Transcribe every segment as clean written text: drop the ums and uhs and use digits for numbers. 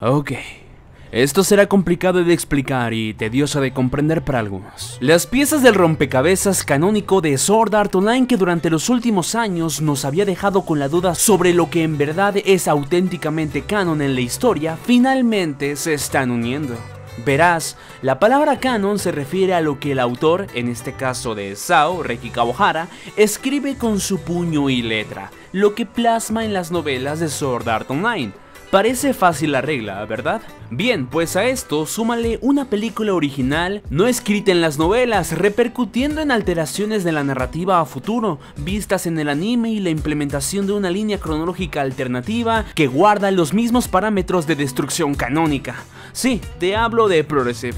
Ok. Esto será complicado de explicar y tedioso de comprender para algunos. Las piezas del rompecabezas canónico de Sword Art Online, que durante los últimos años nos había dejado con la duda sobre lo que en verdad es auténticamente canon en la historia, finalmente se están uniendo. Verás, la palabra canon se refiere a lo que el autor, en este caso de SAO, Reiki Kawahara, escribe con su puño y letra, lo que plasma en las novelas de Sword Art Online. Parece fácil la regla, ¿verdad? Bien, pues a esto súmale una película original no escrita en las novelas, repercutiendo en alteraciones de la narrativa a futuro, vistas en el anime, y la implementación de una línea cronológica alternativa que guarda los mismos parámetros de destrucción canónica. Sí, te hablo de Progressive.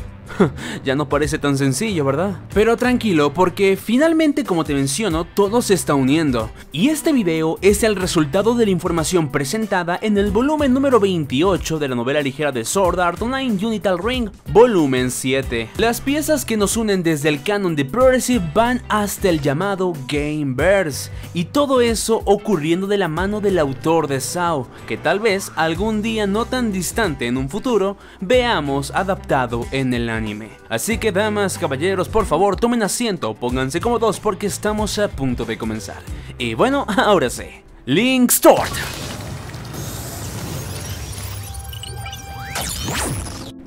Ya no parece tan sencillo, ¿verdad? Pero tranquilo, porque finalmente, como te menciono, todo se está uniendo. Y este video es el resultado de la información presentada en el volumen número 28 de la novela ligera de Sword Art Online Unital Ring, volumen 7. Las piezas que nos unen desde el canon de Progressive van hasta el llamado Gameverse, y todo eso ocurriendo de la mano del autor de SAO, que tal vez algún día no tan distante en un futuro veamos adaptado en el anime. Así que, damas, caballeros, por favor tomen asiento, pónganse cómodos porque estamos a punto de comenzar. Y bueno, ahora sí, Link Start.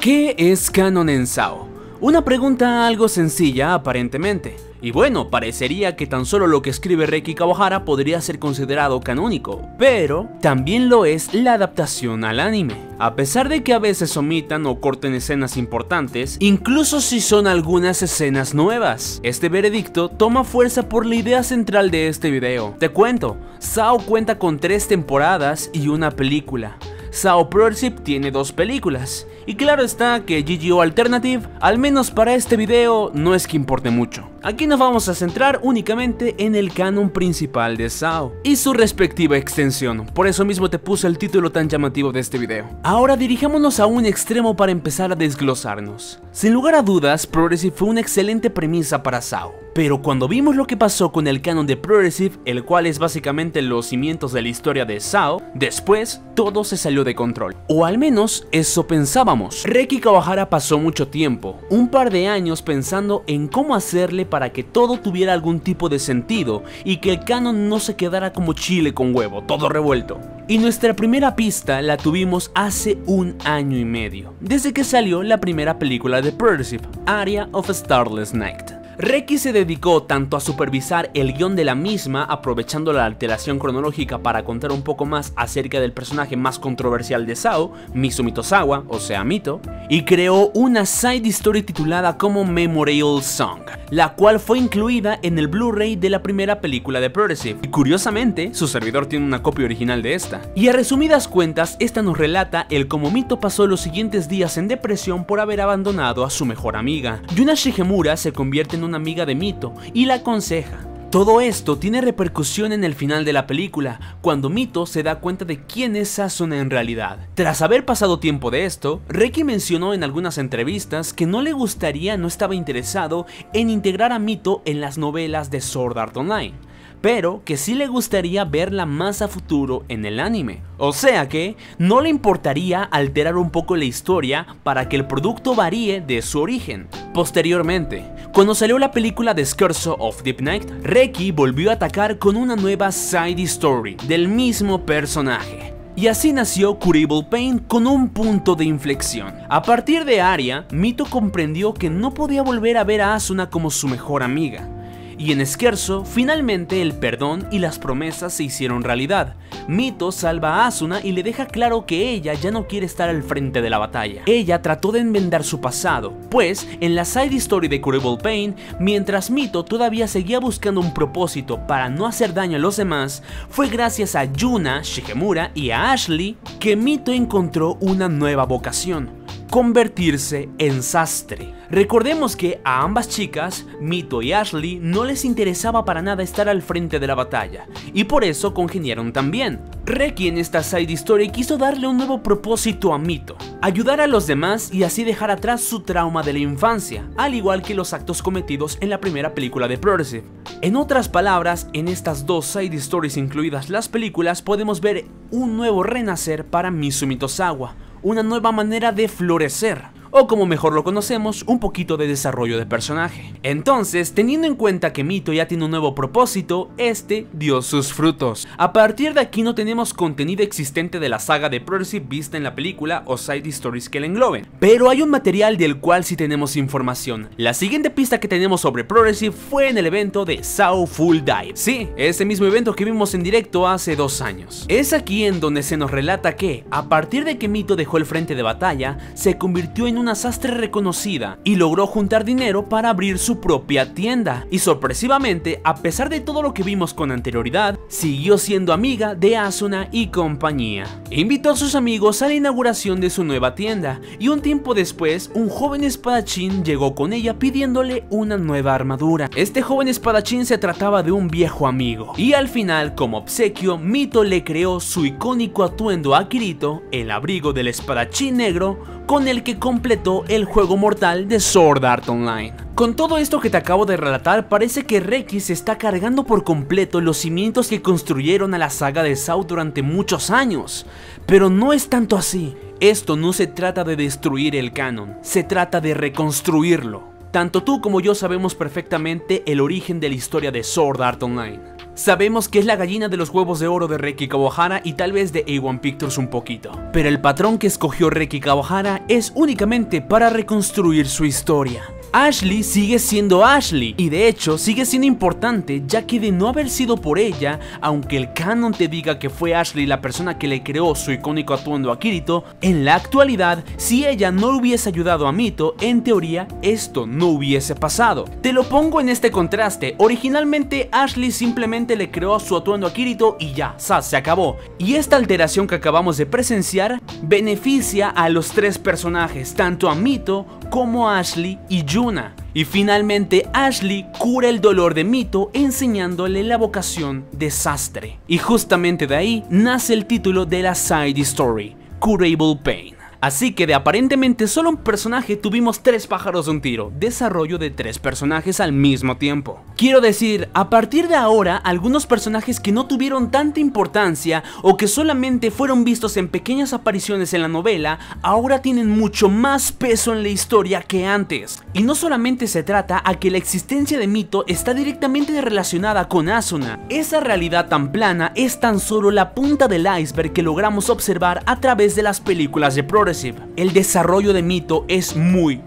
¿Qué es canon en SAO? Una pregunta algo sencilla aparentemente. Y bueno, parecería que tan solo lo que escribe Reiki Kawahara podría ser considerado canónico, pero también lo es la adaptación al anime. A pesar de que a veces omitan o corten escenas importantes, incluso si son algunas escenas nuevas, este veredicto toma fuerza por la idea central de este video. Te cuento, SAO cuenta con 3 temporadas y una película. SAO Progressive tiene 2 películas, y claro está que GGO Alternative, al menos para este video, no es que importe mucho. Aquí nos vamos a centrar únicamente en el canon principal de SAO y su respectiva extensión, por eso mismo te puse el título tan llamativo de este video. Ahora dirijámonos a un extremo para empezar a desglosarnos. Sin lugar a dudas, Progressive fue una excelente premisa para SAO, pero cuando vimos lo que pasó con el canon de Progressive, el cual es básicamente los cimientos de la historia de SAO, después todo se salió de control, o al menos eso pensábamos. Reiki Kawahara pasó mucho tiempo, un par de años, pensando en cómo hacerle para que todo tuviera algún tipo de sentido y que el canon no se quedara como chile con huevo, todo revuelto. Y nuestra primera pista la tuvimos hace 1 año y medio, desde que salió la primera película de Progressive, Aria of Starless Night. Reiki se dedicó tanto a supervisar el guión de la misma, aprovechando la alteración cronológica para contar un poco más acerca del personaje más controversial de SAO, Misumi Tosawa, o sea Mito, y creó una side story titulada como Memorial Song, la cual fue incluida en el Blu-ray de la primera película de Progressive, y curiosamente su servidor tiene una copia original de esta. Y a resumidas cuentas, esta nos relata el cómo Mito pasó los siguientes días en depresión por haber abandonado a su mejor amiga. Yuna Shigemura se convierte en una amiga de Mito y la aconseja. Todo esto tiene repercusión en el final de la película, cuando Mito se da cuenta de quién es Asuna en realidad. Tras haber pasado tiempo de esto, Reiki mencionó en algunas entrevistas que no le gustaría, no estaba interesado en integrar a Mito en las novelas de Sword Art Online, pero que sí le gustaría verla más a futuro en el anime. O sea que no le importaría alterar un poco la historia para que el producto varíe de su origen. Posteriormente, cuando salió la película de Scherzo of Deep Night, Reiki volvió a atacar con una nueva side story del mismo personaje. Y así nació Curable Pain con un punto de inflexión. A partir de Aria, Mito comprendió que no podía volver a ver a Asuna como su mejor amiga. Y en Scherzo, finalmente el perdón y las promesas se hicieron realidad. Mito salva a Asuna y le deja claro que ella ya no quiere estar al frente de la batalla. Ella trató de enmendar su pasado, pues en la side story de Curable Pain, mientras Mito todavía seguía buscando un propósito para no hacer daño a los demás, fue gracias a Yuna, Shigemura y a Ashley que Mito encontró una nueva vocación: convertirse en sastre. Recordemos que a ambas chicas, Mito y Ashley, no les interesaba para nada estar al frente de la batalla, y por eso congeniaron también. Reiki en esta side story quiso darle un nuevo propósito a Mito: ayudar a los demás y así dejar atrás su trauma de la infancia, al igual que los actos cometidos en la primera película de Progressive. En otras palabras, en estas 2 side stories incluidas las películas podemos ver un nuevo renacer para Misumi Tosawa, una nueva manera de florecer, o como mejor lo conocemos, un poquito de desarrollo de personaje. Entonces, teniendo en cuenta que Mito ya tiene un nuevo propósito, este dio sus frutos. A partir de aquí no tenemos contenido existente de la saga de Progressive vista en la película o side stories que la engloben, pero hay un material del cual sí tenemos información. La siguiente pista que tenemos sobre Progressive fue en el evento de SAO Full Dive. Sí, ese mismo evento que vimos en directo hace 2 años. Es aquí en donde se nos relata que, a partir de que Mito dejó el frente de batalla, se convirtió en una sastre reconocida y logró juntar dinero para abrir su propia tienda, y sorpresivamente, a pesar de todo lo que vimos con anterioridad, siguió siendo amiga de Asuna y compañía. Invitó a sus amigos a la inauguración de su nueva tienda, y un tiempo después un joven espadachín llegó con ella pidiéndole una nueva armadura. Este joven espadachín se trataba de un viejo amigo, y al final, como obsequio, Mito le creó su icónico atuendo a Kirito, el abrigo del espadachín negro, con el que completó el juego mortal de Sword Art Online. Con todo esto que te acabo de relatar, parece que Reki se está cargando por completo los cimientos que construyeron a la saga de SAO durante muchos años, pero no es tanto así. Esto no se trata de destruir el canon, se trata de reconstruirlo. Tanto tú como yo sabemos perfectamente el origen de la historia de Sword Art Online. Sabemos que es la gallina de los huevos de oro de Reki Kawahara y tal vez de A1 Pictures un poquito, pero el patrón que escogió Reki Kawahara es únicamente para reconstruir su historia. Ashley sigue siendo Ashley, y de hecho sigue siendo importante, ya que de no haber sido por ella, aunque el canon te diga que fue Ashley la persona que le creó su icónico atuendo a Kirito, en la actualidad, si ella no hubiese ayudado a Mito, en teoría esto no hubiese pasado. Te lo pongo en este contraste: originalmente Ashley simplemente le creó su atuendo a Kirito y ya, se acabó, y esta alteración que acabamos de presenciar beneficia a los 3 personajes, tanto a Mito como a Ashley y Yuna. Y finalmente Ashley cura el dolor de Mito enseñándole la vocación de sastre. Y justamente de ahí nace el título de la side story, Curable Pain. Así que de aparentemente solo un personaje tuvimos 3 pájaros de un tiro, desarrollo de 3 personajes al mismo tiempo. Quiero decir, a partir de ahora, algunos personajes que no tuvieron tanta importancia o que solamente fueron vistos en pequeñas apariciones en la novela, ahora tienen mucho más peso en la historia que antes. Y no solamente se trata a que la existencia de Mito está directamente relacionada con Asuna. Esa realidad tan plana es tan solo la punta del iceberg que logramos observar a través de las películas de Progressive. El desarrollo de Mito es muy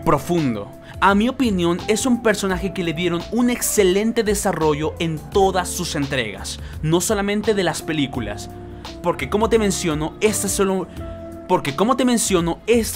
profundo. A mi opinión, es un personaje que le dieron un excelente desarrollo en todas sus entregas, no solamente de las películas, porque como te menciono, esto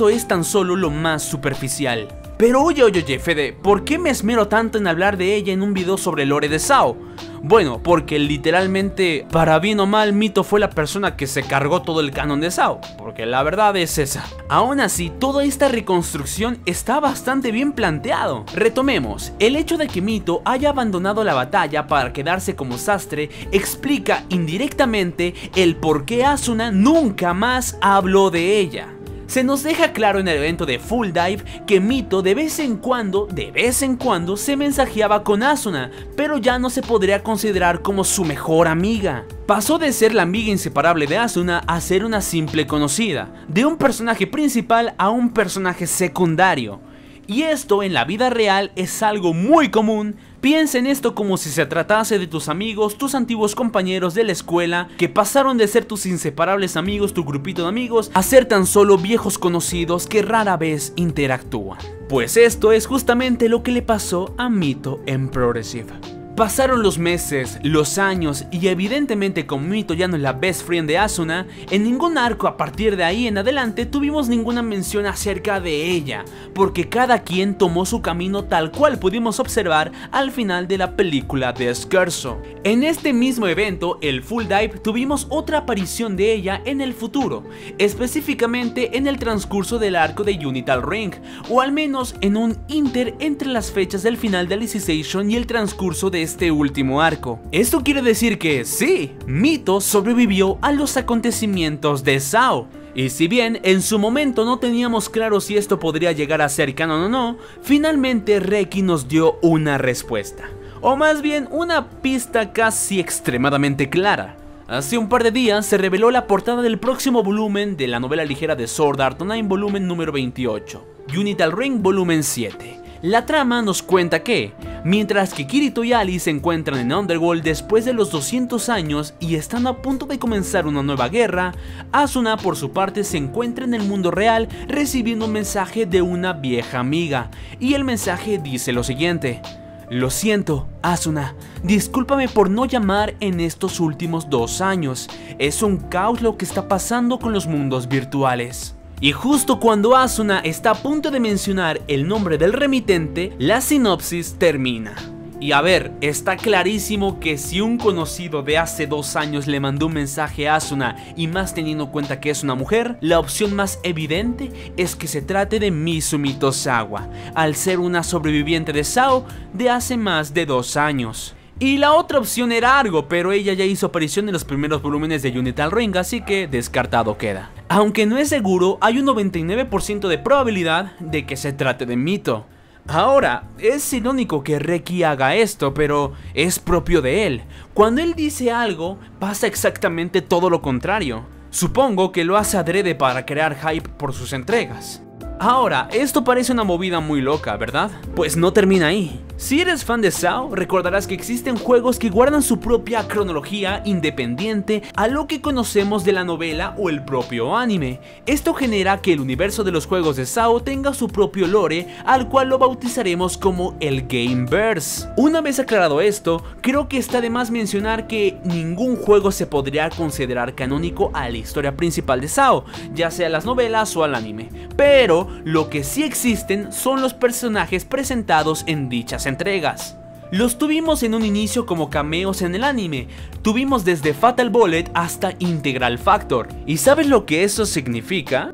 es tan solo lo más superficial. Pero oye, Fede, ¿por qué me esmero tanto en hablar de ella en un video sobre lore de SAO? Bueno, porque literalmente, para bien o mal, Mito fue la persona que se cargó todo el canon de SAO, porque la verdad es esa. Aún así, toda esta reconstrucción está bastante bien planteado. Retomemos, el hecho de que Mito haya abandonado la batalla para quedarse como sastre explica indirectamente el por qué Asuna nunca más habló de ella. Se nos deja claro en el evento de Full Dive que Mito de vez en cuando se mensajeaba con Asuna, pero ya no se podría considerar como su mejor amiga. Pasó de ser la amiga inseparable de Asuna a ser una simple conocida, de un personaje principal a un personaje secundario. Y esto en la vida real es algo muy común. Piensa en esto como si se tratase de tus amigos, tus antiguos compañeros de la escuela, que pasaron de ser tus inseparables amigos, tu grupito de amigos, a ser tan solo viejos conocidos que rara vez interactúan. Pues esto es justamente lo que le pasó a Mito en Progressive. Pasaron los meses, los años, y evidentemente como Mito ya no es la best friend de Asuna, en ningún arco a partir de ahí en adelante tuvimos ninguna mención acerca de ella, porque cada quien tomó su camino tal cual pudimos observar al final de la película de Scherzo. En este mismo evento, el Full Dive, tuvimos otra aparición de ella en el futuro, específicamente en el transcurso del arco de Unital Ring, o al menos en un inter entre las fechas del final de Alicization y el transcurso de este último arco. Esto quiere decir que sí, Mito sobrevivió a los acontecimientos de SAO. Y si bien en su momento no teníamos claro si esto podría llegar a ser canon o no, finalmente Reki nos dio una respuesta, o más bien una pista casi extremadamente clara. Hace un par de días se reveló la portada del próximo volumen de la novela ligera de Sword Art Online volumen número 28, Unital Ring volumen 7. La trama nos cuenta que, mientras que Kirito y Ali se encuentran en Underworld después de los 200 años y están a punto de comenzar una nueva guerra, Asuna por su parte se encuentra en el mundo real recibiendo un mensaje de una vieja amiga, y el mensaje dice lo siguiente: lo siento, Asuna, discúlpame por no llamar en estos últimos 2 años, es un caos lo que está pasando con los mundos virtuales. Y justo cuando Asuna está a punto de mencionar el nombre del remitente, la sinopsis termina. Y a ver, está clarísimo que si un conocido de hace 2 años le mandó un mensaje a Asuna, y más teniendo en cuenta que es una mujer, la opción más evidente es que se trate de Misumi Tosawa, al ser una sobreviviente de SAO de hace más de 2 años. Y la otra opción era Argo, pero ella ya hizo aparición en los primeros volúmenes de Unital Ring, así que descartado queda. Aunque no es seguro, hay un 99% de probabilidad de que se trate de Mito. Ahora, es irónico que Reki haga esto, pero es propio de él. Cuando él dice algo, pasa exactamente todo lo contrario. Supongo que lo hace adrede para crear hype por sus entregas. Ahora, esto parece una movida muy loca, ¿verdad? Pues no termina ahí. Si eres fan de SAO, recordarás que existen juegos que guardan su propia cronología independiente a lo que conocemos de la novela o el propio anime. Esto genera que el universo de los juegos de SAO tenga su propio lore, al cual lo bautizaremos como el Gameverse. Una vez aclarado esto, creo que está de más mencionar que ningún juego se podría considerar canónico a la historia principal de SAO, ya sea las novelas o al anime, pero lo que sí existen son los personajes presentados en dichas entregas. Los tuvimos en un inicio como cameos en el anime, tuvimos desde Fatal Bullet hasta Integral Factor. ¿Y sabes lo que eso significa?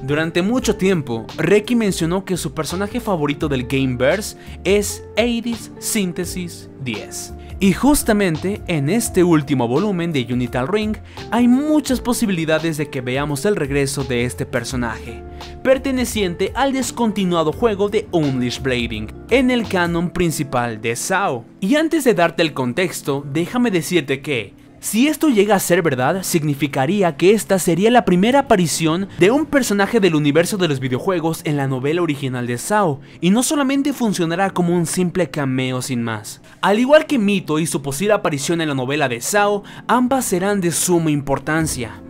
Durante mucho tiempo, Reki mencionó que su personaje favorito del Gameverse es Hades Synthesis 10. Y justamente en este último volumen de Unital Ring hay muchas posibilidades de que veamos el regreso de este personaje, perteneciente al descontinuado juego de Unleashed Blading, en el canon principal de SAO. Y antes de darte el contexto, déjame decirte que si esto llega a ser verdad, significaría que esta sería la primera aparición de un personaje del universo de los videojuegos en la novela original de SAO, y no solamente funcionará como un simple cameo sin más. Al igual que Mito y su posible aparición en la novela de SAO, ambas serán de suma importancia,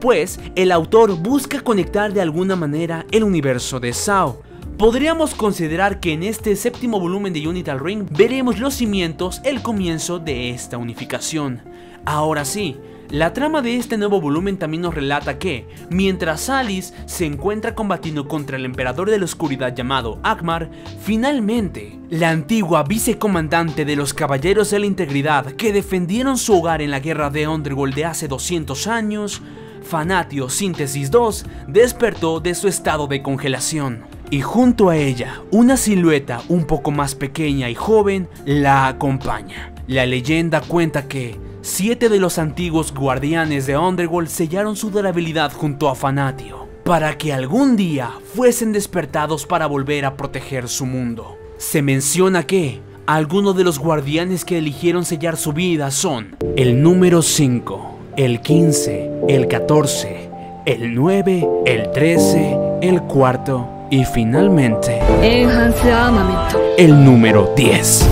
pues el autor busca conectar de alguna manera el universo de SAO. Podríamos considerar que en este séptimo volumen de Unital Ring veremos los cimientos, el comienzo de esta unificación. Ahora sí, la trama de este nuevo volumen también nos relata que, mientras Alice se encuentra combatiendo contra el emperador de la oscuridad llamado Akmar, finalmente, la antigua vicecomandante de los Caballeros de la Integridad que defendieron su hogar en la guerra de Underworld de hace 200 años, Fanatio Síntesis 2, despertó de su estado de congelación. Y junto a ella, una silueta un poco más pequeña y joven la acompaña. La leyenda cuenta que 7 de los antiguos guardianes de Underworld sellaron su durabilidad junto a Fanatio, para que algún día fuesen despertados para volver a proteger su mundo. Se menciona que algunos de los guardianes que eligieron sellar su vida son el número 5, el 15, el 14, el 9, el 13, el 4 y finalmente el número 10.